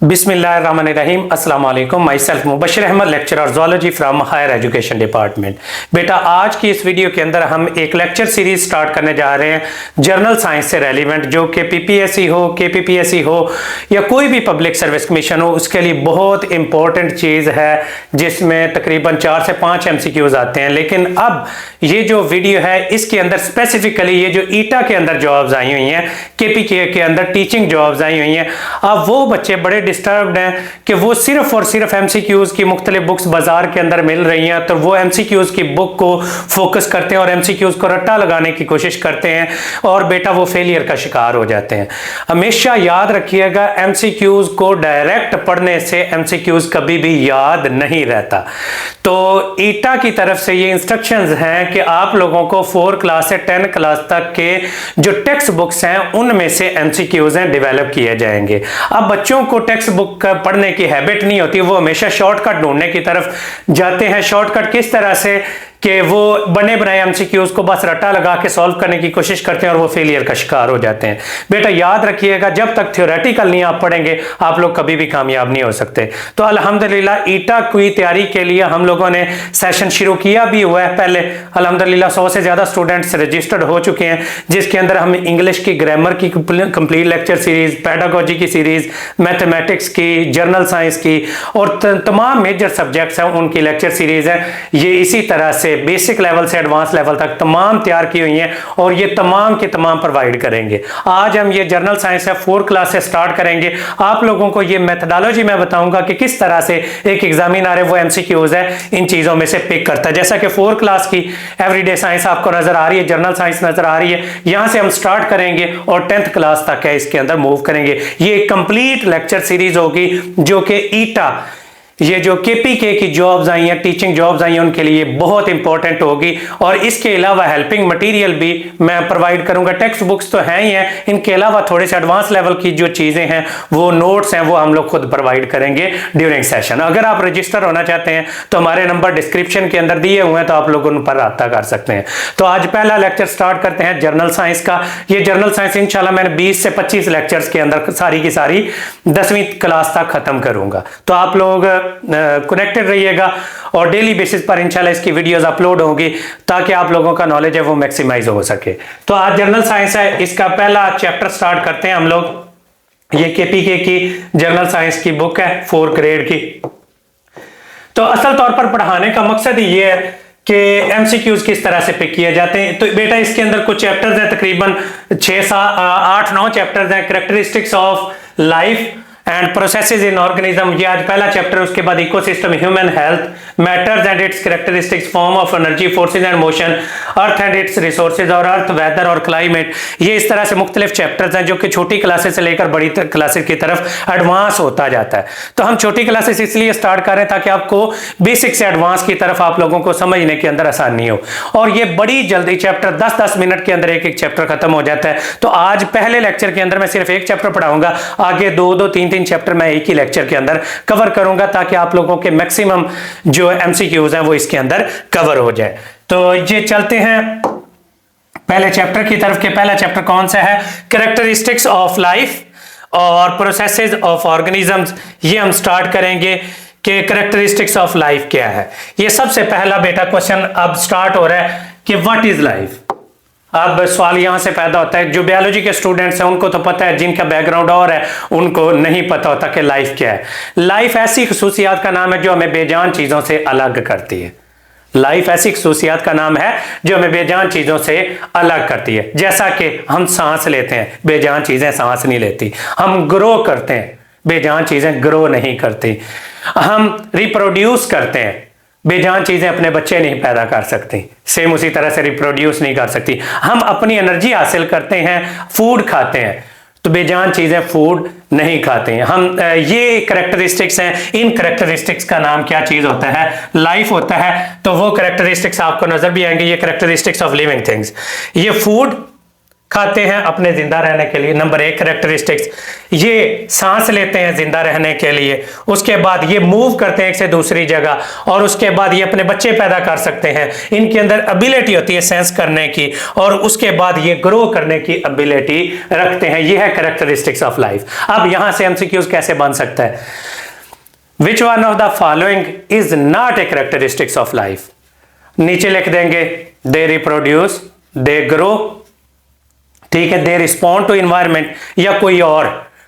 बिस्मिल्लाहिर्रहमानिर्रहीम अस्सलाम वालेकुम। My self Mubashir Ahmad, lecturer zoology from higher education department. बेटा, आज की इस वीडियो के अंदर हम एक लेक्चर सीरीज स्टार्ट करने जा रहे हैं जर्नल साइंस से रेलिवेंट, जो कि पीपीएससी हो, केपीपीएससी हो या कोई भी पब्लिक सर्विस कमीशन हो, उसके लिए बहुत इंपॉर्टेंट चीज़ है जिसमें तकरीबन 4 से 5 MCQs आते हैं। लेकिन अब ये जो वीडियो है इसके अंदर स्पेसिफिकली ये जो ईटा के अंदर जॉब्स आई हुई हैं, केपीके के अंदर टीचिंग जॉब्स आई हुई हैं, अब वो बच्चे बड़े डिस्टर्ब्ड हैं कि वो सिर्फ और सिर्फ एमसीक्यूज की मुख्तलिफ बुक्स बाजार के अंदर मिल रही हैं, तो वो एमसीक्यूज की बुक को फोकस करते हैं और एमसीक्यूज को रट्टा लगाने की कोशिश करते हैं और बेटा वो फेलियर का शिकार हो जाते हैं। हमेशा याद रखिएगा, एमसीक्यूज को डायरेक्ट पढ़ने से एमसीक्यूज कभी भी याद नहीं रहता। तो ईटा की तरफ से ये इंस्ट्रक्शंस हैं कि आप लोगों को 4 क्लास से 10 क्लास तक के जो टेक्स्ट बुक्स हैं उनमें से एमसीक्यूज हैं डेवलप किए जाएंगे। अब बच्चों को टेक्स्ट बुक पढ़ने की हैबिट नहीं होती, वो हमेशा शॉर्टकट ढूंढने की तरफ जाते हैं। शॉर्टकट किस तरह से कि वो बने बनाए एमसीक्यूज को बस रट्टा लगा के सॉल्व करने की कोशिश करते हैं और वो फेलियर का शिकार हो जाते हैं। बेटा याद रखिएगा, जब तक थ्योरेटिकल नहीं आप पढ़ेंगे आप लोग कभी भी कामयाब नहीं हो सकते। तो अल्हम्दुलिल्लाह ईटा की तैयारी के लिए हम लोगों ने सेशन शुरू किया भी हुआ है। पहले अल्हम्दुलिल्लाह 100 से ज़्यादा स्टूडेंट्स रजिस्टर्ड हो चुके हैं, जिसके अंदर हम इंग्लिश की ग्रामर की कंप्लीट लेक्चर सीरीज, पेडागोजी की सीरीज, मैथमेटिक्स की, जर्नल साइंस की और तमाम मेजर सब्जेक्ट्स हैं उनकी लेक्चर सीरीज है। ये इसी तरह से बेसिक लेवल से एडवांस लेवल तक तमाम तैयार की हुई हैं और ये तमाम के तमाम प्रोवाइड करेंगे। आज हम ये जर्नल साइंस है 4 क्लास से स्टार्ट करेंगे। आप लोगों को ये मेथडोलॉजी मैं बताऊंगा कि किस तरह से एक एग्जामिनर है वो एमसीक्यूज है इन चीजों में से पिक करता है। जैसा कि 4 क्लास की एवरीडे साइंस आपको नजर आ रही है, जर्नल साइंस नजर आ रही है, यहां से हम स्टार्ट करेंगे और 10th क्लास तक है इसके अंदर मूव करेंगे। ये कंप्लीट लेक्चर सीरीज होगी जो कि ईटा, ये जो केपीके की जॉब्स आई हैं, टीचिंग जॉब्स आई हैं, उनके लिए बहुत इंपॉर्टेंट होगी। और इसके अलावा हेल्पिंग मटेरियल भी मैं प्रोवाइड करूंगा। टेक्स्ट बुक्स तो हैं ही हैं, इनके अलावा थोड़े से एडवांस लेवल की जो चीज़ें हैं, वो नोट्स हैं, वो हम लोग खुद प्रोवाइड करेंगे ड्यूरिंग सेशन। अगर आप रजिस्टर होना चाहते हैं तो हमारे नंबर डिस्क्रिप्शन के अंदर दिए हुए हैं, तो आप लोग उन पर रब्ता कर सकते हैं। तो आज पहला लेक्चर स्टार्ट करते हैं जर्नल साइंस का। ये जर्नल साइंस इंशाल्लाह मैंने 20 से 25 लेक्चर्स के अंदर सारी की सारी 10वीं क्लास तक खत्म करूंगा। तो आप लोग कनेक्टेड रहिएगा और डेली बेसिस पर इंशाल्लाह इसकी वीडियोस अपलोड होंगी ताकि आप लोगों का नॉलेज है वो मैक्सिमाइज हो सके। तो आज जर्नल साइंस है, इसका पहला चैप्टर स्टार्ट करते हैं हम लोग। ये केपीके की जर्नल साइंस की बुक है 4 ग्रेड की। तो असल तौर पर पढ़ाने का मकसद ही ये है कि एमसीक्यूज किस तरह से पिक किए जाते हैं। तो बेटा इसके अंदर कुछ चैप्टर्स हैं, तकरीबन 8-9 चैप्टर्स हैं। Characteristics of life and processes in organism, ये आज पहला चैप्टर। उसके बाद ecosystem, human health, matters and it's characteristics, form of energy, forces and motion, earth and it's resources और अर्थ, वेदर और क्लाइमेट। ये इस तरह से मुख्तलिफ चैप्टर्स हैं जो कि छोटी क्लासेस से लेकर बड़ी क्लासेस की तरफ एडवांस होता जाता है। तो हम छोटी क्लासेस इसलिए स्टार्ट कर रहे हैं ताकि आपको बेसिक से एडवांस की तरफ आप लोगों को समझने के अंदर आसानी हो। और ये बड़ी जल्दी चैप्टर 10-10 मिनट के अंदर एक चैप्टर खत्म हो जाता है। तो आज पहले लेक्चर के अंदर मैं सिर्फ एक चैप्टर पढ़ाऊंगा, आगे 2-2, 3-3 चैप्टर मैं एक ही लेक्चर के अंदर कवर करूंगा ताकि आप लोगों के मैक्सिमम जो एमसीक्यूज हैं वो इसके अंदर कवर हो जाए। तो ये चलते हैं पहले चैप्टर की तरफ। के पहला चैप्टर कौन सा है? कैरेक्टरिस्टिक्स ऑफ लाइफ और प्रोसेसेस ऑफ ऑर्गेनिजम्स। ये हम स्टार्ट करेंगे कि कैरेक्टरिस्टिक्स ऑफ लाइफ क्या है। ये सबसे पहला बेटा क्वेश्चन अब स्टार्ट हो रहा है कि व्हाट इज लाइफ। अब सवाल यहां से पैदा होता है, जो बायोलॉजी के स्टूडेंट्स हैं उनको तो पता है, जिनका बैकग्राउंड और है उनको नहीं पता होता कि लाइफ क्या है। लाइफ ऐसी खसूसियात का नाम है जो हमें बेजान चीजों से अलग करती है। लाइफ ऐसी खसूसियात का नाम है जो हमें बेजान चीजों से अलग करती है। जैसा कि हम सांस लेते हैं, बेजान चीजें सांस नहीं लेती। हम ग्रो करते हैं, बेजान चीजें ग्रो नहीं करती। हम रिप्रोड्यूस करते हैं, बेजान चीजें अपने बच्चे नहीं पैदा कर सकती, सेम उसी तरह से रिप्रोड्यूस नहीं कर सकती। हम अपनी एनर्जी हासिल करते हैं, फूड खाते हैं, तो बेजान चीजें फूड नहीं खाते हैं हम। ये कैरेक्टरिस्टिक्स हैं। इन कैरेक्टरिस्टिक्स का नाम क्या चीज होता है? लाइफ होता है। तो वो कैरेक्टरिस्टिक्स आपको नजर भी आएंगे, ये कैरेक्टरिस्टिक्स ऑफ लिविंग थिंग्स। ये फूड, खाते हैं अपने जिंदा रहने के लिए, नंबर 1 कैरेक्टरिस्टिक्स। ये सांस लेते हैं जिंदा रहने के लिए, उसके बाद ये मूव करते हैं एक से दूसरी जगह, और उसके बाद ये अपने बच्चे पैदा कर सकते हैं। इनके अंदर एबिलिटी होती है सेंस करने की, और उसके बाद ये ग्रो करने की एबिलिटी रखते हैं। ये है कैरेक्टरिस्टिक्स ऑफ लाइफ। अब यहां से एमसीक्यूज कैसे बन सकता है? विच one of the following is not A characteristics of life? नीचे लिख देंगे दे रिप्रोड्यूस, दे ग्रो, ठीक है, दे रिस्पॉन्ड टू इन्वायरमेंट, या कोई और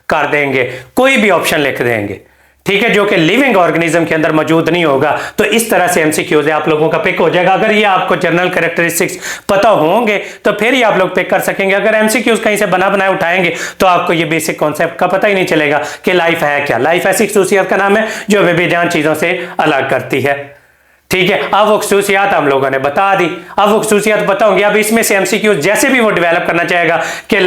कर देंगे, कोई भी ऑप्शन लिख देंगे, ठीक है, जो कि लिविंग ऑर्गेनिज्म के अंदर मौजूद नहीं होगा। तो इस तरह से एमसीक्यूज आप लोगों का पिक हो जाएगा। अगर ये आपको जनरल कैरेक्टरिस्टिक्स पता होंगे तो फिर ही आप लोग पिक कर सकेंगे। अगर एमसीक्यूज कहीं से बना बनाए उठाएंगे तो आपको ये बेसिक कॉन्सेप्ट का पता ही नहीं चलेगा कि लाइफ है क्या। लाइफ ऐसी खसूसियत का नाम है जो बेजान चीजों से अलग करती है, ठीक है। अब वो खसूसियात हम लोगों ने बता दी, अब वो खसूसियात बताऊंगी। अब इसमें से एमसीक्यूज जैसे भी वो डेवलप करना चाहेगा कि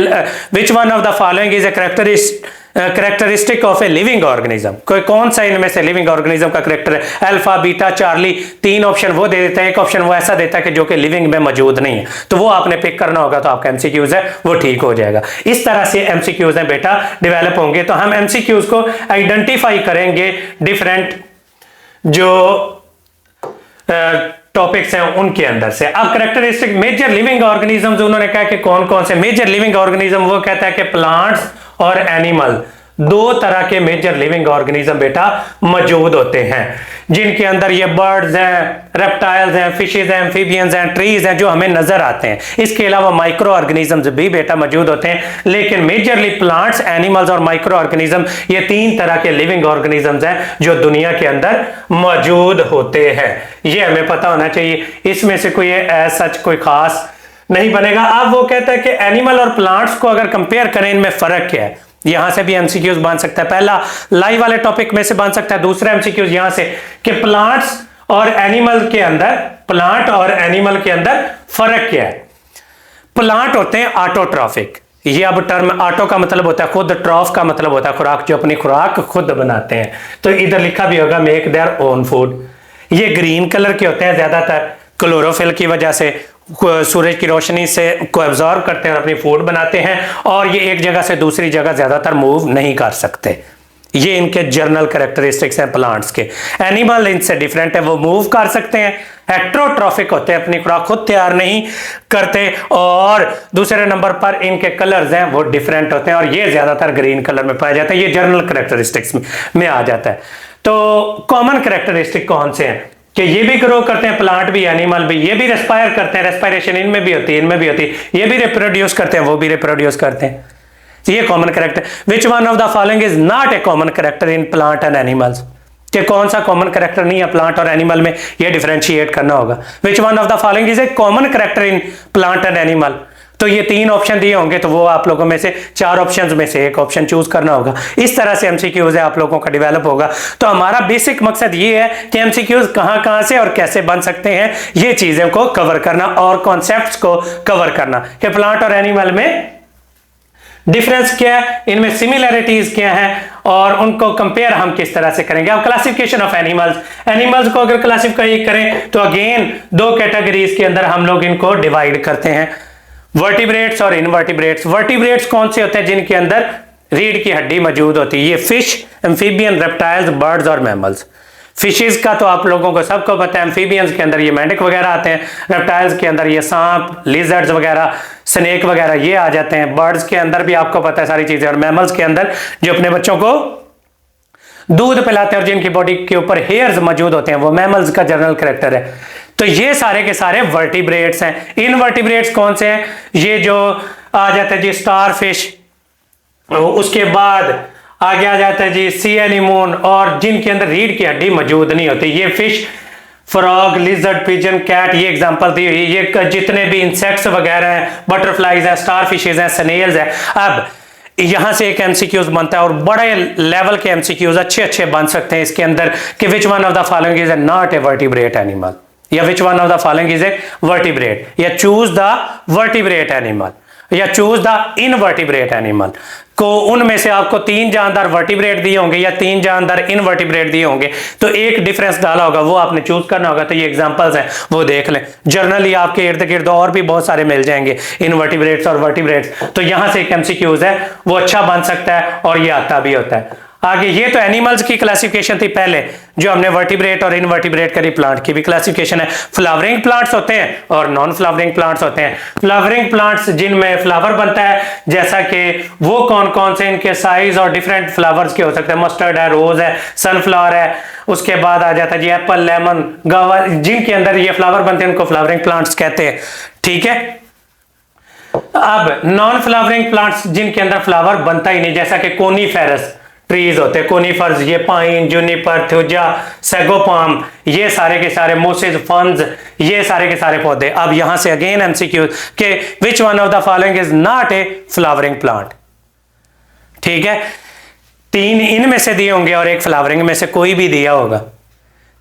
which one of the following is a characteristic of a living organism, कोई कौन सा इनमें से लिविंग ऑर्गेनिज्म का कैरेक्टर है, अल्फा बीटा चार्ली, 3 ऑप्शन वो दे देता है, एक ऑप्शन वो ऐसा देता है कि जो कि लिविंग में मौजूद नहीं है, तो वो आपने पिक करना होगा, तो आपका एमसीक्यूज है वो ठीक हो जाएगा। इस तरह से एमसीक्यूज है बेटा डेवलप होंगे। तो हम एमसीक्यूज को आइडेंटिफाई करेंगे डिफरेंट जो टॉपिक्स हैं उनके अंदर से। अब कैरेक्टरिस्टिक मेजर लिविंग ऑर्गेनिजम्स उन्होंने कहा कि कौन कौन से मेजर लिविंग ऑर्गेनिज्म, वो कहता है कि प्लांट्स और एनिमल, 2 तरह के मेजर लिविंग ऑर्गेनिज्म बेटा मौजूद होते हैं, जिनके अंदर ये बर्ड्स हैं, रेप्टाइल्स हैं, फिशेज हैं, एम्फीबियंस हैं, ट्रीज हैं, जो हमें नजर आते हैं। इसके अलावा माइक्रो ऑर्गेनिजम्स भी बेटा मौजूद होते हैं, लेकिन मेजरली प्लांट्स, एनिमल्स और माइक्रो ऑर्गेनिज्म, ये 3 तरह के लिविंग ऑर्गेनिजम्स हैं जो दुनिया के अंदर मौजूद होते हैं। ये हमें पता होना चाहिए। इसमें से कोई सच कोई खास नहीं बनेगा। अब वो कहता है कि एनिमल और प्लांट्स को अगर कंपेयर करें, इनमें फर्क क्या है? यहां से भी एमसीक्यूज बन सकता है। पहला लाइव वाले टॉपिक में से बन सकता है। दूसरा एमसीक्यूज यहां से कि प्लांट्स और एनिमल के अंदर, प्लांट और एनिमल के अंदर फर्क क्या है? प्लांट होते हैं ऑटोट्रॉफिक। ये अब टर्म ऑटो का मतलब होता है खुद, ट्रॉफ का मतलब होता है खुराक, जो अपनी खुराक खुद बनाते हैं। तो इधर लिखा भी होगा मेक देयर ओन फूड। ये ग्रीन कलर के होते हैं ज्यादातर, क्लोरोफिल की वजह से, सूरज की रोशनी से को एब्जॉर्ब करते हैं और अपनी फूड बनाते हैं, और ये एक जगह से दूसरी जगह ज्यादातर मूव नहीं कर सकते। ये इनके जर्नल कैरेक्टरिस्टिक्स हैं प्लांट्स के। एनिमल इनसे डिफरेंट है, वो मूव कर सकते हैं, हेट्रोट्रॉफिक होते हैं, अपनी खुराक खुद तैयार नहीं करते, और दूसरे नंबर पर इनके कलर्स हैं वो डिफरेंट होते हैं, और ये ज्यादातर ग्रीन कलर में पाए जाते हैं। ये जर्नल कैरेक्टरिस्टिक्स में आ जाता है। तो कॉमन कैरेक्टरिस्टिक कौन से हैं कि ये भी ग्रो करते हैं, प्लांट भी एनिमल भी, ये भी रेस्पायर करते हैं, रेस्पायरेशन इनमें भी होती है, इनमें भी होती है, ये भी रिप्रोड्यूस करते हैं, वो भी रिप्रोड्यूस करते हैं। ये common character. Which one of the following is not A common character in plant and animals? कि कौन सा कॉमन कैरेक्टर नहीं है प्लांट और एनिमल में, ये डिफरेंशिएट करना होगा। विच one of the following is A common character in plant and animal? तो ये 3 ऑप्शन दिए होंगे, तो वो आप लोगों में से 4 ऑप्शंस में से एक ऑप्शन चूज करना होगा। इस तरह से एमसीक्यूज आप लोगों का डेवलप होगा। तो हमारा बेसिक मकसद ये है कि एमसीक्यूज कहां से और कैसे बन सकते हैं, ये चीजें को कवर करना और कॉन्सेप्ट्स को कवर करना कि प्लांट और एनिमल में डिफरेंस क्या है, इनमें सिमिलरिटीज क्या है, और उनको कंपेयर हम किस तरह से करेंगे। अब क्लासिफिकेशन ऑफ एनिमल्स, एनिमल्स को अगर क्लासिफाई करें तो अगेन 2 कैटेगरीज के अंदर हम लोग इनको डिवाइड करते हैं, वर्टिब्रेट्स और इनवर्टिब्रेट्स। वर्टिब्रेट्स कौन से होते हैं? जिनके अंदर रीढ़ की हड्डी मौजूद होती है। ये फिश, एम्फीबियन, रेप्टाइल्स, बर्ड्स और मैमल्स। फिशेज का तो आप लोगों को सबको पता है, एम्फीबियंस के अंदर ये मेंढक वगैरह आते हैं, रेप्टाइल्स के अंदर ये सांप, लिजर्ड्स वगैरह, स्नेक वगैरह ये आ जाते हैं, बर्ड्स के अंदर भी आपको पता है सारी चीजें, और मैमल्स के अंदर जो अपने बच्चों को दूध पिलाते हैं और जिनकी बॉडी के ऊपर हेयर्स मौजूद होते हैं, वो मैमल्स का जनरल कैरेक्टर है। तो ये सारे के सारे वर्टिब्रेट्स हैं। इनवर्टिब्रेट्स कौन से हैं? ये जो आ जाता है जी स्टार फिश, उसके बाद आगे आ जाता है जी सी एनीमोन, और जिनके अंदर रीढ़ की हड्डी मौजूद नहीं होती। ये fish, frog, lizard, pigeon, cat, ये एग्जांपल दी हुई। ये जितने भी इंसेक्ट्स वगैरह हैं, बटरफ्लाइज हैं, स्टार फिशेज हैं, स्नेल्स हैं। अब यहां से एक एमसीक्यूज बनता है, और बड़े लेवल के एमसीक्यूज अच्छे बन सकते हैं इसके अंदर कि which one of the following is not a vertebrate animal, या which one of the following is a vertebrate, या चूज द वर्टिब्रेट एनिमल। या चूज द इनवर्टिब्रेट एनिमल को, उनमें से आपको 3 जानदार वर्टिब्रेट दिए होंगे या 3 जानदार इनवर्टिब्रेट दिए होंगे, तो एक डिफरेंस डाला होगा, वो आपने चूज करना होगा। तो ये एग्जांपल्स हैं, वो देख लें। जर्नली आपके इर्द गिर्द और भी बहुत सारे मिल जाएंगे, इनवर्टिब्रेट्स और वर्टिब्रेट्स। तो यहां से एक एमसीक्यूज है वो अच्छा बन सकता है और ये आता भी होता है। आगे ये तो एनिमल्स की क्लासिफिकेशन थी पहले, जो हमने वर्टिब्रेट और इनवर्टिब्रेट करी। प्लांट की भी क्लासिफिकेशन है। फ्लावरिंग प्लांट्स होते हैं और नॉन फ्लावरिंग प्लांट्स होते हैं। फ्लावरिंग प्लांट्स जिनमें फ्लावर बनता है, जैसा कि वो कौन कौन से, इनके साइज और डिफरेंट फ्लावर्स के हो सकते हैं। मस्टर्ड है, रोज है, सनफ्लावर है। उसके बाद आ जाता है जी एप्पल, लेमन, गावा, जिनके अंदर ये फ्लावर बनते हैं उनको फ्लावरिंग प्लांट्स कहते हैं। ठीक है। अब नॉन फ्लावरिंग प्लांट्स जिनके अंदर फ्लावर बनता ही नहीं, जैसा कि कोनीफेरस ट्रीज होते हैं, कोनीफर्स, ये पाइन, जूनिपर, थुजा, सैगोपाम, ये सारे के सारे, मोसेस, फर्न्स, ये सारे के सारे पौधे। अब यहां से अगेन एमसीक्यू के विच one of the following is not A flowering plant. ठीक है, 3 इनमें से दिए होंगे और एक फ्लावरिंग में से कोई भी दिया होगा।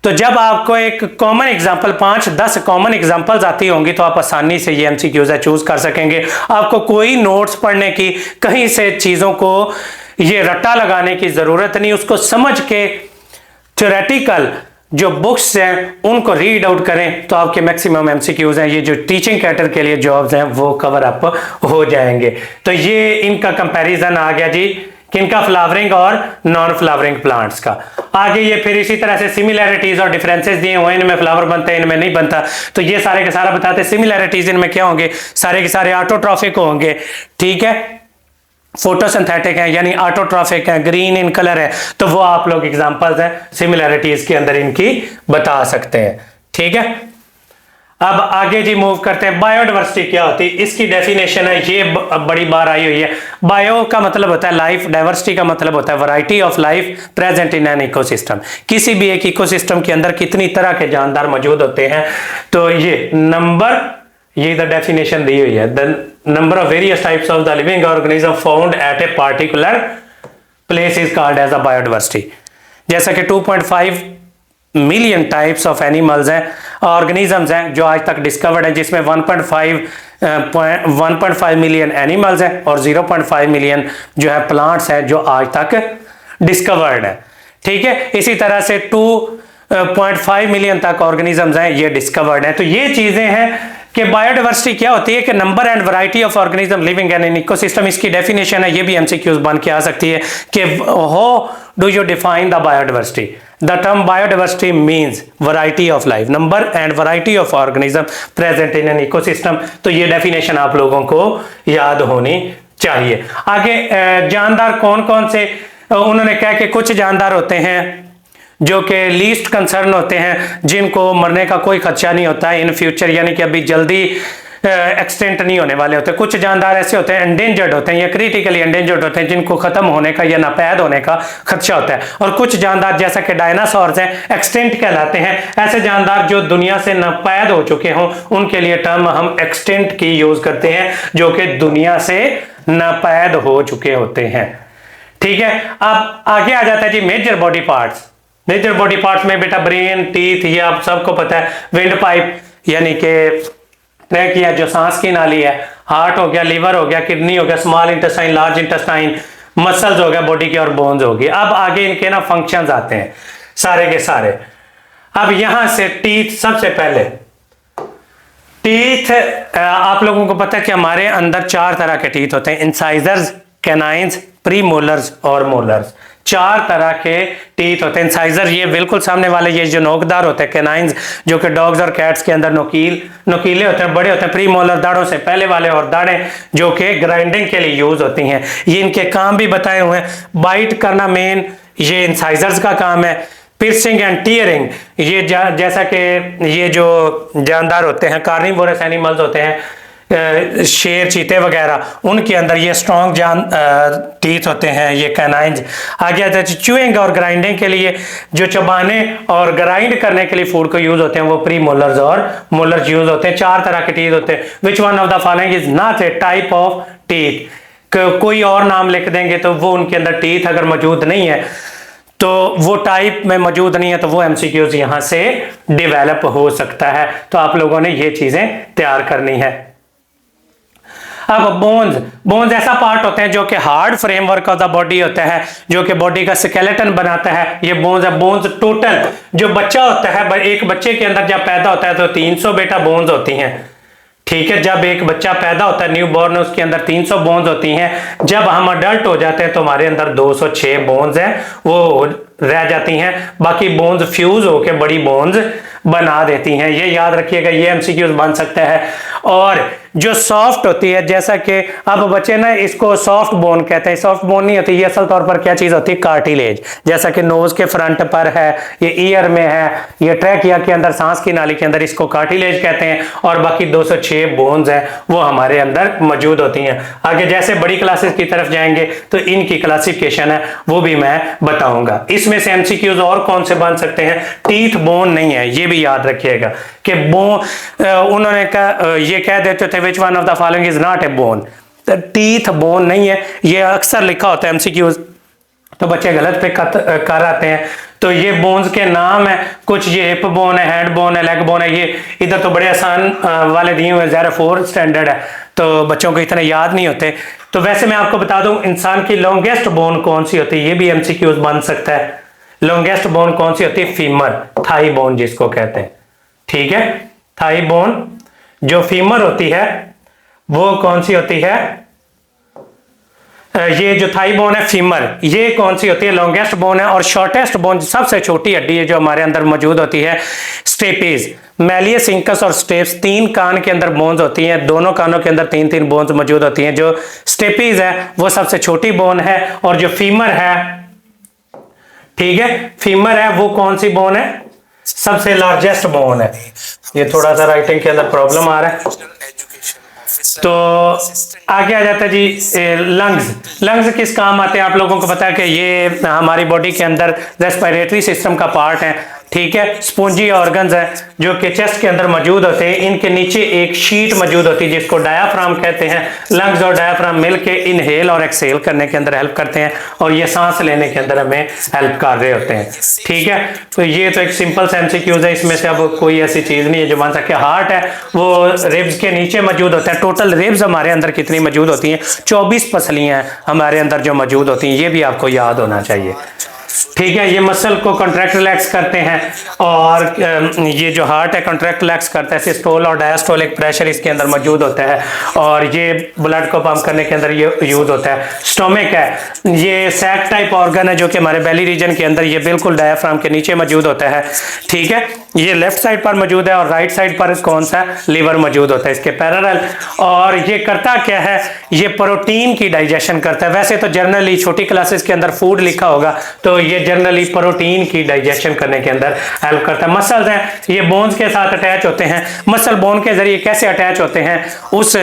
तो जब आपको एक कॉमन एग्जांपल 5-10 कॉमन एग्जांपल्स आती होंगी तो आप आसानी से ये एमसीक्यूज चूज कर सकेंगे। आपको कोई नोट्स पढ़ने की, कहीं से चीजों को ये रट्टा लगाने की जरूरत नहीं। उसको समझ के थ्योरेटिकल जो बुक्स हैं उनको रीड आउट करें तो आपके मैक्सिमम एमसीक्यूज हैं, ये जो टीचिंग कैडर के लिए जॉब्स हैं वो कवर अप हो जाएंगे। तो ये इनका कंपैरिजन आ गया जी, किनका, फ्लावरिंग और नॉन फ्लावरिंग प्लांट्स का। आगे ये फिर इसी तरह से सिमिलैरिटीज और डिफरेंसेस दिए हुए, इनमें फ्लावर बनते हैं, इनमें नहीं बनता। तो ये सारे के सारा बताते हैं। सिमिलैरिटीज इनमें क्या होंगे, सारे के सारे ऑटोट्रॉफिक होंगे। ठीक है, फोटोसिंथेटिक है यानी ऑटोट्रॉफिक है, ग्रीन इन कलर है, तो वो आप लोग एग्जांपल्स हैं सिमिलैरिटीज के अंदर इनकी बता सकते हैं। ठीक है। अब आगे जी मूव करते हैं। बायोडाइवर्सिटी क्या होती है, इसकी डेफिनेशन है, ये बड़ी बार आई हुई है। बायो का मतलब होता है लाइफ, डाइवर्सिटी का मतलब होता है variety of life present in an ecosystem. किसी भी एक इकोसिस्टम के अंदर कितनी तरह के जानदार मौजूद होते हैं। तो ये नंबर, ये द डेफिनेशन दी हुई है, the number of various types of the living organism found at a particular place is called as a biodiversity. जैसा कि 2.5 मिलियन टाइप्स ऑफ एनिमल्स हैं, ऑर्गेनिजम्स हैं जो आज तक डिस्कवर्ड हैं, जिसमें 1.5 मिलियन एनिमल्स हैं और 0.5 मिलियन जो है प्लांट्स हैं जो आज तक डिस्कवर्ड है। ठीक है। इसी तरह से 2.5 मिलियन तक ऑर्गेनिजम्स हैं ये डिस्कवर्ड हैं। तो ये चीजें हैं कि बायोडाइवर्सिटी क्या होती है, कि number and variety of organism living in an ecosystem. इसकी डेफिनेशन है, ये भी एमसीक्यूज बन के आ सकती है कि how do you define the biodiversity. The term biodiversity means variety of life, number and variety of organism present in an ecosystem. तो ये डेफिनेशन आप लोगों को याद होनी चाहिए। आगे जानदार कौन कौन से, उन्होंने कहा कि कुछ जानदार होते हैं जो कि लीस्ट कंसर्न होते हैं, जिनको मरने का कोई खदशा नहीं होता है इन फ्यूचर, यानी कि अभी जल्दी एक्सटेंट नहीं होने वाले होते। कुछ जानदार ऐसे होते हैं एंडेंजर्ड होते हैं या क्रिटिकली एंडेंजर्ड होते हैं, जिनको खत्म होने का या नापैद होने का खदशा होता है। और कुछ जानदार जैसा कि डायनासोर्स हैं एक्सटेंट कहलाते हैं। ऐसे जानदार जो दुनिया से नापैद हो चुके हों उनके लिए टर्म हम एक्सटेंट की यूज करते हैं, जो कि दुनिया से नापैद हो चुके होते हैं। ठीक है। अब आगे आ जाता है जी major body parts. Major body parts में बेटा ब्रेन, टीथ, ये आप सबको पता है। विंड पाइप यानी कि ट्रैकिया जो सांस की नाली है, हार्ट हो गया, लीवर हो गया, किडनी हो गया, small intestine, large intestine, muscles हो गया बॉडी के और बोन्स हो गई। अब आगे इनके ना फंक्शंस आते हैं सारे के सारे। अब यहां से टीथ, सबसे पहले टीथ, आप लोगों को पता है कि हमारे अंदर 4 तरह के टीथ होते हैं, इंसाइजर्स, कैनाइंस, प्रीमोलर्स और मोलर्स। 4 तरह के टीथ होते हैं। इंसाइजर ये बिल्कुल सामने वाले, ये जो नोकदार होते हैं, कैनाइंस जो कि डॉग्स और कैट्स के अंदर नोकीले होते हैं, बड़े होते हैं। प्रीमोलर दाढ़ों से पहले वाले और दाढ़ें जो कि ग्राइंडिंग के लिए यूज होती हैं। ये इनके काम भी बताए हुए हैं। बाइट करना मेन ये इंसाइजर्स का काम है। पिर्सिंग एंड टीयरिंग ये जैसा कि ये जो जानदार होते हैं, कार्निवोरस एनिमल्स होते हैं, शेर, चीते वगैरह, उनके अंदर ये स्ट्रॉन्ग टीथ होते हैं, ये कैनाइंस। आगे आता है च्यूइंग और ग्राइंडिंग के लिए, जो चबाने और ग्राइंड करने के लिए फूड को यूज होते हैं, वो प्री मोलर्स और मोलर्स यूज होते हैं। 4 तरह के टीथ होते हैं। विच one of the following is not A type of teeth. कोई और नाम लिख देंगे तो वो उनके अंदर टीथ अगर मौजूद नहीं है तो वो टाइप में मौजूद नहीं है, तो वो एमसीक्यूज यहां से डेवलप हो सकता है। तो आप लोगों ने ये चीजें तैयार करनी है। अब बोन्स ऐसा पार्ट होते हैं जो कि hard framework of the body होता है, जो कि बॉडी का स्केलेटन बनाता है, ये बोन्स है। बोन्स टोटल जो बच्चा होता है, एक बच्चे के अंदर जब पैदा होता है तो 300 बेटा बोन्स होती हैं, ठीक है। जब एक बच्चा पैदा होता है न्यू बॉर्न, उसके अंदर 300 बोन्स होती हैं। जब हम अडल्ट हो जाते हैं तो हमारे अंदर 206 बोन्स हैं, वो रह जाती हैं। बाकी बोन्स फ्यूज होकर बड़ी बोन्स बना देती हैं। ये याद रखिएगा, ये एमसीक्यूज बन सकता है। और जो सॉफ्ट होती है, जैसा कि अब बच्चे ना इसको सॉफ्ट बोन कहते हैं, सॉफ्ट बोन नहीं होती, ये असल तौर पर क्या चीज होती है, कार्टिलेज। जैसा कि नोज के फ्रंट पर है, ये ईयर में है, ये ट्रैकिया के अंदर, सांस की नाली के अंदर, इसको कार्टिलेज कहते हैं। और बाकी 206 बोन्स हैं वो हमारे अंदर मौजूद होती हैं। आगे जैसे बड़ी क्लासेस की तरफ जाएंगे तो इनकी क्लासिफिकेशन है वो भी मैं बताऊंगा। इसमें से एमसीक्यूज और कौन से बन सकते हैं, टीथ बोन नहीं है, ये भी याद रखिएगा कि बोन उन्होंने ये कह देते थे विच one of the following is not A bone, teeth bone नहीं है, ये अक्सर लिखा होता है एमसीक्यूज, तो बच्चे गलत पे कर आते हैं। तो ये बोन्स के नाम है, कुछ ये हिप बोन है, हैंड बोन है, लेग बोन है। ये इधर तो बड़े आसान वाले दिए हुए, ज़रा 4 स्टैंडर्ड है तो बच्चों को इतने याद नहीं होते। तो वैसे मैं आपको बता दूं, इंसान की लॉन्गेस्ट बोन कौन सी होती है, ये भी एमसीक्यूज बन सकता है। लॉन्गेस्ट बोन कौन सी होती है, फीमर, थाई बोन जिसको कहते हैं, ठीक है। थाई बोन जो फीमर होती है वो कौन सी होती है, ये जो थाई बोन है फीमर, ये कौन सी होती है, लॉन्गेस्ट बोन है। और शॉर्टेस्ट बोन, सबसे छोटी हड्डी है जो हमारे अंदर मौजूद होती है, स्टेपीज, मैलियस इंकस और स्टेप्स। 3 कान के अंदर बोन्स होती हैं, दोनों कानों के अंदर 3-3 बोन्स मौजूद होती हैं। जो स्टेपीज है वो सबसे छोटी बोन है, और जो फीमर है, ठीक है, फीमर है वो कौन सी बोन है, सबसे लार्जेस्ट बोन है। ये थोड़ा सा राइटिंग के अंदर प्रॉब्लम आ रहा है, तो आगे आ जाता है जी लंग्स किस काम आते हैं, आप लोगों को पता है कि ये हमारी बॉडी के अंदर रेस्पिरेटरी सिस्टम का पार्ट है, ठीक है। स्पॉन्जी ऑर्गन्स हैं जो कि चेस्ट के अंदर मौजूद होते हैं। इनके नीचे एक शीट मौजूद होती है जिसको डायाफ्राम कहते हैं। लंग्स और डायाफ्राम मिलके इनहेल और एक्सहेल करने के अंदर हेल्प करते हैं, और ये सांस लेने के अंदर हमें हेल्प कर रहे होते हैं, ठीक है। तो ये तो एक सिंपल सा एमसीक्यूज है, इसमें से अब कोई ऐसी चीज नहीं है जो मान सके। हार्ट है वो रिब्स के नीचे मौजूद होता है। टोटल रिब्स हमारे अंदर कितनी मौजूद होती हैं, 24 पसलियां हमारे अंदर जो मौजूद होती हैं, ये भी आपको याद होना चाहिए, ठीक है। ये मसल को कॉन्ट्रैक्ट रिलैक्स करते हैं, और ये जो हार्ट है कॉन्ट्रैक्ट रिलैक्स करता है। सिस्टोल और डायस्टोलिक प्रेशर इसके अंदर मौजूद होता है, और ये ब्लड को पंप करने के अंदर ये यूज होता है। स्टोमिक है, ये सैक टाइप ऑर्गन है जो कि हमारे बेली रीजन के अंदर, ये बिल्कुल डायफ्राम के नीचे मौजूद होता है, ठीक है। ये लेफ्ट साइड पर मौजूद है, और राइट साइड पर कौन सा, लीवर मौजूद होता है इसके पैरेलल। और ये करता क्या है, ये प्रोटीन की डाइजेशन करता है। वैसे तो जनरली छोटी क्लासेस के अंदर फूड लिखा होगा, तो ये जनरली प्रोटीन की डाइजेशन करने के अंदर हेल्प करता है। मसल्स हैं, ये बोन्स के साथ अटैच होते हैं। मसल बोन के जरिए कैसे अटैच होते हैं, उस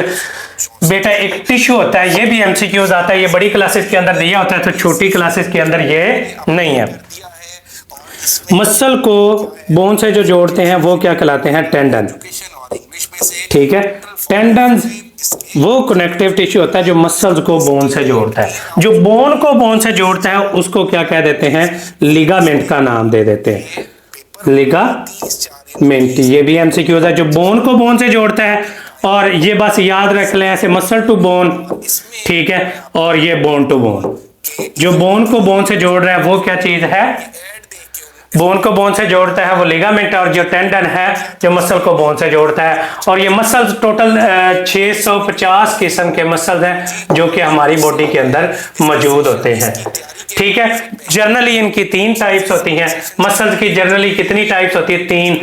बेटा एक टिश्यू होता है, ये भी एमसीक्यूज आता है। ये बड़ी क्लासेस के अंदर दिया होता है, तो छोटी क्लासेस के अंदर ये नहीं है। मसल को बोन से जो जोड़ते हैं वो क्या कहलाते हैं, टेंडन, ठीक है। टेंडन वो कनेक्टिव टिश्यू होता है जो मसल्स को बोन से जोड़ता है। जो बोन को बोन से जोड़ता है उसको क्या कह देते हैं, लिगामेंट का नाम दे देते हैं, लिगामेंट। ये भी एमसीक्यूज है, जो बोन को बोन से जोड़ता है। और ये बस याद रख लें ऐसे, मसल टू बोन, ठीक है, और ये बोन टू बोन। जो बोन को बोन से जोड़ रहा है वो क्या चीज है, बोन को बोन से जोड़ता है वो लिगामेंट, और जो टेंडन है जो मसल को बोन से जोड़ता है। और ये मसल्स टोटल 650 किस्म के मसल्स हैं जो कि हमारी बॉडी के अंदर मौजूद होते हैं, ठीक है। जनरली इनकी 3 टाइप्स होती हैं। मसल्स की जनरली कितनी टाइप्स होती है, 3।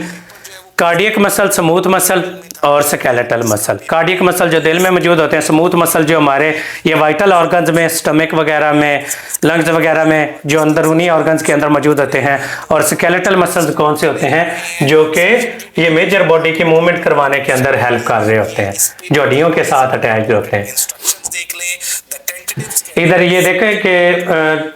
कार्डियक मसल, स्मूथ मसल और स्केलेटल मसल। कार्डियक मसल जो दिल में मौजूद होते हैं, स्मूथ मसल जो हमारे ये वाइटल ऑर्गन्स में, स्टमक वगैरह में, लंग्स वगैरह में, जो अंदरूनी ऑर्गन्स के अंदर मौजूद होते हैं। और स्केलेटल मसल्स कौन से होते हैं, जो कि ये मेजर बॉडी की मूवमेंट करवाने के अंदर हेल्प कर रहे होते हैं, जो हड्डियों के साथ अटैच होते हैं। इधर ये देखें कि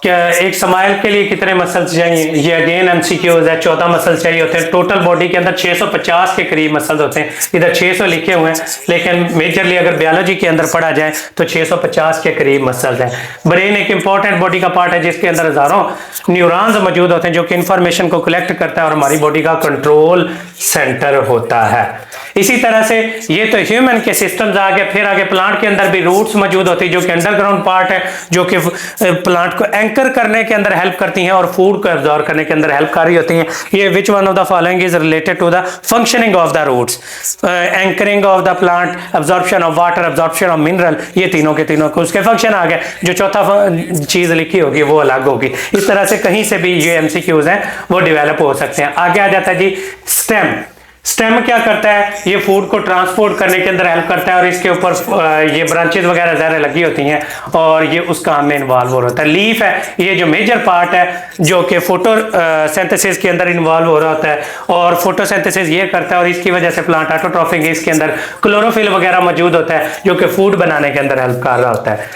क्या एक स्माइल के लिए कितने मसल्स चाहिए, ये अगेन एमसीक्यूज है। 14 मसल्स चाहिए होते हैं। टोटल बॉडी के अंदर 650 के करीब मसल्स होते हैं। इधर 600 लिखे हुए हैं, लेकिन मेजरली अगर बायोलॉजी के अंदर पढ़ा जाए तो 650 के करीब मसल्स हैं। ब्रेन एक इंपॉर्टेंट बॉडी का पार्ट है जिसके अंदर हजारों न्यूरॉन्स मौजूद होते हैं जो कि इंफॉर्मेशन को कलेक्ट करता है और हमारी बॉडी का कंट्रोल सेंटर होता है। इसी तरह से ये तो ह्यूमन के सिस्टम्स आ गए। फिर आगे प्लांट के अंदर भी रूट्स मौजूद होती है जो कि अंडरग्राउंड पार्ट है, जो कि प्लांट को एंकर करने के अंदर हेल्प करती हैं और फूड को एब्जॉर्ब करने के अंदर हेल्प कर रही होती हैं। ये which one of the following is related to the functioning of the roots, anchoring of the plant, absorption of water, absorption of mineral, ये तीनों के तीनों को उसके फंक्शन आ गए। जो चौथा चीज लिखी होगी वो अलग होगी। इस तरह से कहीं से भी ये एमसीक्यूज हैं वो डेवलप हो सकते हैं। आगे आ जाता है जी स्टेम। स्टेम क्या करता है, ये फूड को ट्रांसपोर्ट करने के अंदर हेल्प करता है और इसके ऊपर ये ब्रांचेस वगैरह ज़्यादा लगी होती हैं और ये उस काम में इन्वॉल्व हो होता है। लीफ है, ये जो मेजर पार्ट है जो कि फोटो सिंथेसिस के अंदर इन्वॉल्व हो रहा होता है और फोटोसिंथेसिस ये करता है और इसकी वजह से प्लांट ऑटोट्रॉफिक है, इसके अंदर क्लोरोफिल वगैरह मौजूद होता है जो कि फूड बनाने के अंदर हेल्प कर रहा होता है।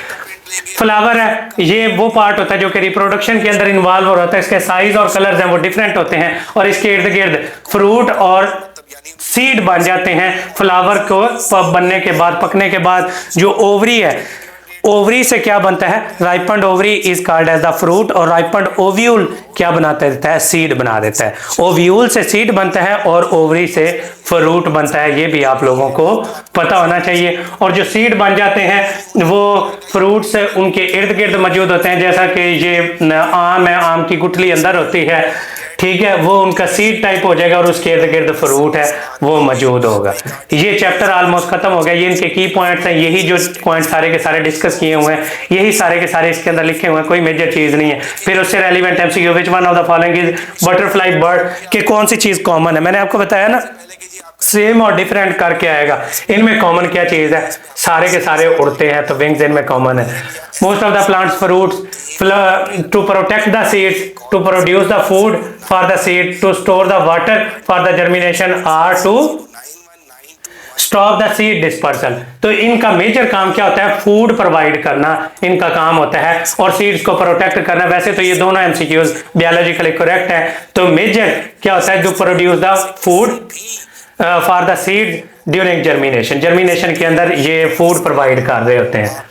फ्लावर है, ये वो पार्ट होता है जो कि रिप्रोडक्शन के अंदर इन्वॉल्व हो रहा होता है। इसके साइज और कलर्स हैं वो डिफरेंट होते हैं और इसके इर्द गिर्द फ्रूट और सीड बन जाते हैं। फ्लावर को बनने के बाद, पकने के बाद जो ओवरी है, ओवरी से क्या बनता है, ripened ovary is called as the fruit और राइपन्ड ओव्यूल क्या बनाता देता है, सीड बना देता है। ओव्यूल से सीड बनता है और ओवरी से फ्रूट बनता है, ये भी आप लोगों को पता होना चाहिए। और जो सीड बन जाते हैं वो फ्रूट्स उनके इर्द गिर्द मौजूद होते हैं, जैसा कि ये आम है, आम की गुठली अंदर होती है, ठीक है, वो उनका सीड टाइप हो जाएगा और उसके इर्द गिर्द फ्रूट है वो मौजूद होगा। ये चैप्टर ऑलमोस्ट खत्म हो गया। ये इनके की पॉइंट्स हैं, यही जो पॉइंट सारे के सारे डिस्कस किए हुए हैं, यही सारे के सारे इसके अंदर लिखे हुए हैं, कोई मेजर चीज नहीं है। फिर उससे relevant MCQ, which one of the following is butterfly bird, के कौन सी चीज कॉमन है। मैंने आपको बताया ना सेम और डिफरेंट करके आएगा। इनमें कॉमन क्या चीज है, सारे के सारे उड़ते हैं तो विंग्स इनमें कॉमन है। Most of the plants fruits to protect the seeds, to produce the food for the seed, to store the water for the germination और to stop the seed dispersal. तो इनका मेजर काम क्या होता है, food provide करना इनका काम होता है और सीड्स को प्रोटेक्ट करना। वैसे तो ये दोनों एमसीक्यूज बायोलॉजिकली करेक्ट है। तो मेजर क्या होता है, to produce the food for the seed during germination, germination के अंदर ये फूड प्रोवाइड कर रहे होते हैं,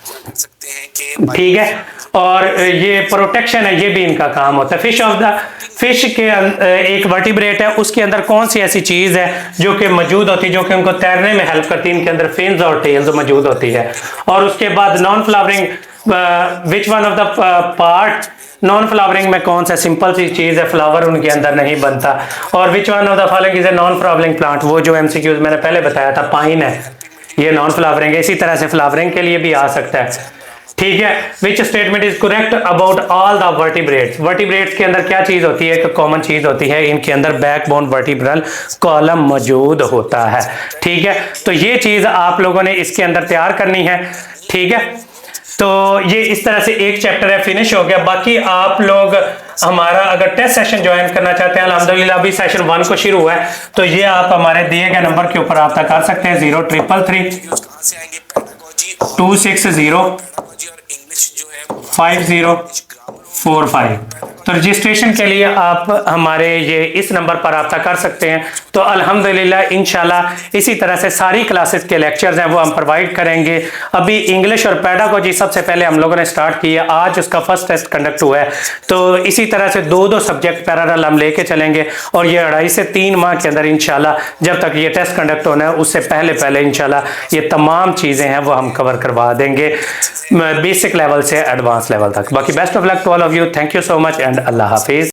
ठीक है। और ये प्रोटेक्शन है, ये भी इनका काम होता है। फिश के एक वर्टिब्रेट है, उसके अंदर कौन सी ऐसी चीज है जो कि मौजूद होती है जो कि उनको तैरने में हेल्प करती है, इनके अंदर फिन्स और टेल्स मौजूद होती है। और उसके बाद non flowering, which one of the part, non flowering में कौन सा सिंपल सी चीज है, फ्लावर उनके अंदर नहीं बनता। और विच one of the following is a non flowering plant, वो जो एमसीक्यूज मैंने पहले बताया था, पाइन है, ये नॉन फ्लावरिंग है। इसी तरह से फ्लावरिंग के लिए भी आ सकता है, ठीक है। Which statement is correct about all the vertebrates, vertebrates के अंदर क्या चीज होती है, एक कॉमन चीज होती है, इनके अंदर बैकबोन वर्टिब्रल कॉलम मौजूद होता है, ठीक है। तो ये चीज आप लोगों ने इसके अंदर तैयार करनी है, ठीक है। तो ये इस तरह से एक चैप्टर है, फिनिश हो गया। बाकी आप लोग हमारा अगर टेस्ट सेशन ज्वाइन करना चाहते हैं, अल्हम्दुलिल्लाह अभी सेशन 1 को शुरू हुआ है, तो ये आप हमारे दिए गए नंबर के ऊपर रब्ता कर सकते हैं 0333 260 5045। तो रजिस्ट्रेशन के लिए आप हमारे ये इस नंबर पर रब्ता कर सकते हैं। तो अल्हम्दुलिल्लाह इंशाल्लाह इसी तरह से सारी क्लासेस के लेक्चर्स हैं वो हम प्रोवाइड करेंगे। अभी इंग्लिश और पेडागोजी सबसे पहले हम लोगों ने स्टार्ट किया, आज उसका फर्स्ट टेस्ट कंडक्ट हुआ है। तो इसी तरह से 2-2 सब्जेक्ट पैरेलल हम लेके चलेंगे और ये 2.5 से 3 माह के अंदर इंशाल्लाह जब तक ये टेस्ट कंडक्ट होना है उससे पहले इंशाल्लाह ये तमाम चीज़ें हैं वो हम कवर करवा देंगे, बेसिक लेवल से एडवांस लेवल तक। बाकी best of luck to all of you, thank you so much and अल्लाह हाफिज।